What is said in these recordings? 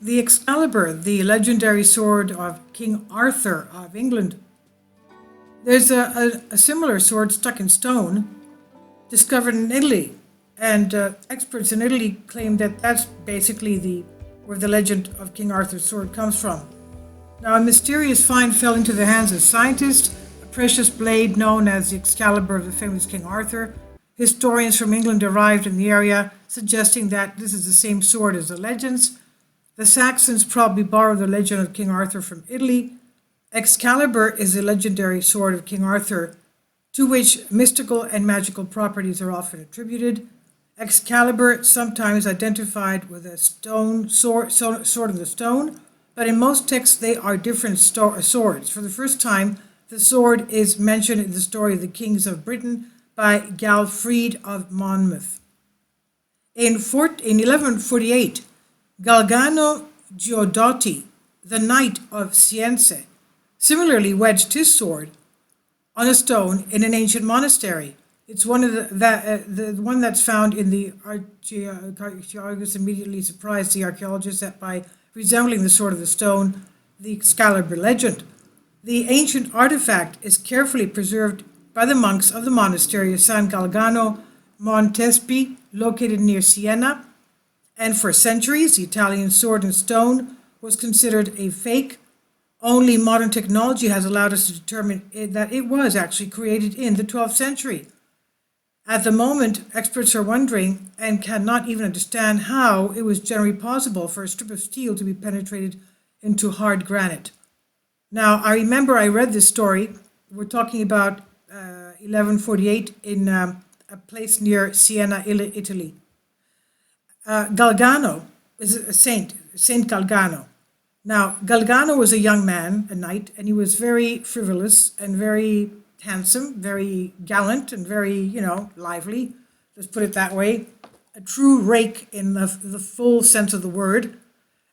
The Excalibur, the legendary sword of King Arthur of England. There's a similar sword stuck in stone discovered in Italy, and experts in Italy claim that that's basically where the legend of King Arthur's sword comes from. Now, a mysterious find fell into the hands of scientists, a precious blade known as the Excalibur of the famous King Arthur. Historians from England arrived in the area, suggesting that this is the same sword as the legends. The Saxons probably borrowed the legend of King Arthur from Italy. Excalibur is the legendary sword of King Arthur, to which mystical and magical properties are often attributed. Excalibur, sometimes identified with a sword in the stone, but in most texts they are different swords. For the first time, the sword is mentioned in the story of the Kings of Britain by Galfrid of Monmouth. In 1148, Galgano Giodotti, the Knight of Siense, similarly wedged his sword on a stone in an ancient monastery. It's one of the one that's found in the Archaeologists immediately surprised the archaeologists that by resembling the sword of the stone, the Excalibur legend. The ancient artifact is carefully preserved by the monks of the monastery of San Galiano Italy, located near Siena, and for centuries the Italian sword and stone was considered a fake. Only modern technology has allowed us to determine that it was actually created in the 12th century. At the moment, experts are wondering and cannot even understand how it was generally possible for a strip of steel to be penetrated into hard granite. Now, I remember I read this story. We're talking about 1148 in a place near Siena, Italy. Galgano is a saint, Saint Galgano. Now, Galgano was a young man, a knight, and he was very frivolous and very handsome, very gallant, and very, lively. Let's put it that way. A true rake in the full sense of the word.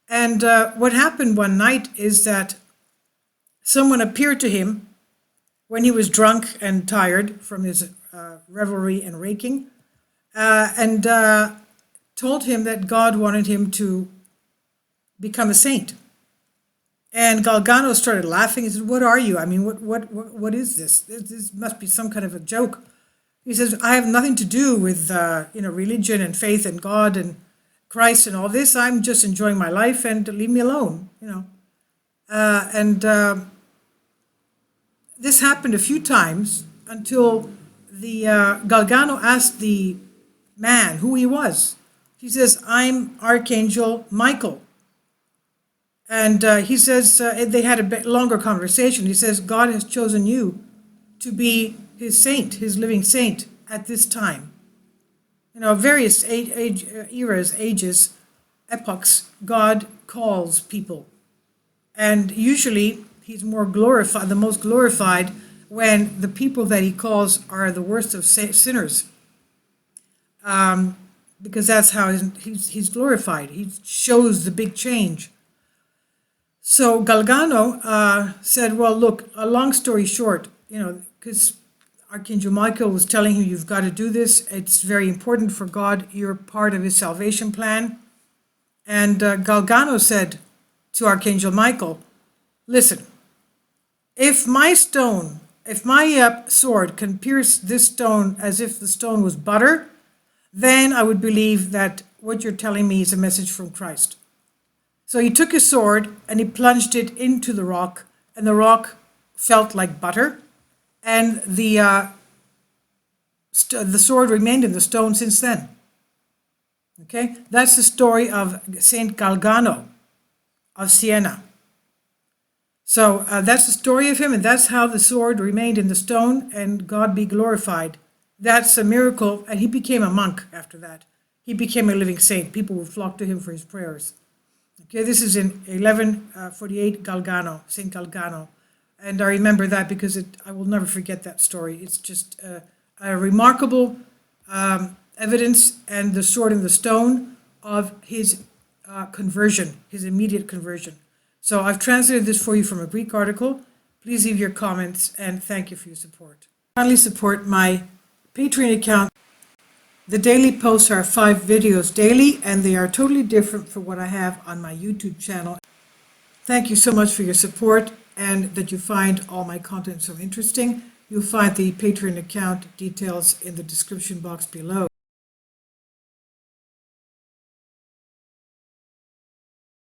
And what happened one night is that someone appeared to him when he was drunk and tired from his revelry and raking, and told him that God wanted him to become a saint. And Galgano started laughing. He said, "What are you? I mean, what is this? This must be some kind of a joke." He says, "I have nothing to do with religion and faith and God and Christ and all this. I'm just enjoying my life and leave me alone." This happened a few times until the Galgano asked the man who he was. He says, "I'm Archangel Michael." And he says, they had a bit longer conversation. He says, "God has chosen you to be his saint, his living saint at this time." Various eras, ages, epochs, God calls people. And usually he's more glorified, the most glorified, when the people that he calls are the worst of sinners. Because that's how he's glorified. He shows the big change. So Galgano said, "Well, look, a long story short, because Archangel Michael was telling him, you've got to do this. It's very important for God. You're part of his salvation plan." And Galgano said to Archangel Michael, "Listen, if my sword can pierce this stone as if the stone was butter, then I would believe that what you're telling me is a message from Christ." So he took his sword and he plunged it into the rock, and the rock felt like butter, and the sword remained in the stone since then. Okay, that's the story of Saint Galgano of Siena. So that's the story of him, and that's how the sword remained in the stone, and God be glorified. That's a miracle, and he became a monk after that. He became a living saint. People would flock to him for his prayers. Okay, this is in 1148, Galgano, Saint Galgano. And I remember that because I will never forget that story. It's just a remarkable evidence, and the sword in the stone of his conversion, his immediate conversion. So I've translated this for you from a Greek article. Please leave your comments, and thank you for your support. Kindly support my Patreon account. The daily posts are 5 videos daily, and they are totally different from what I have on my YouTube channel. Thank you so much for your support and that you find all my content so interesting. You'll find the Patreon account details in the description box below.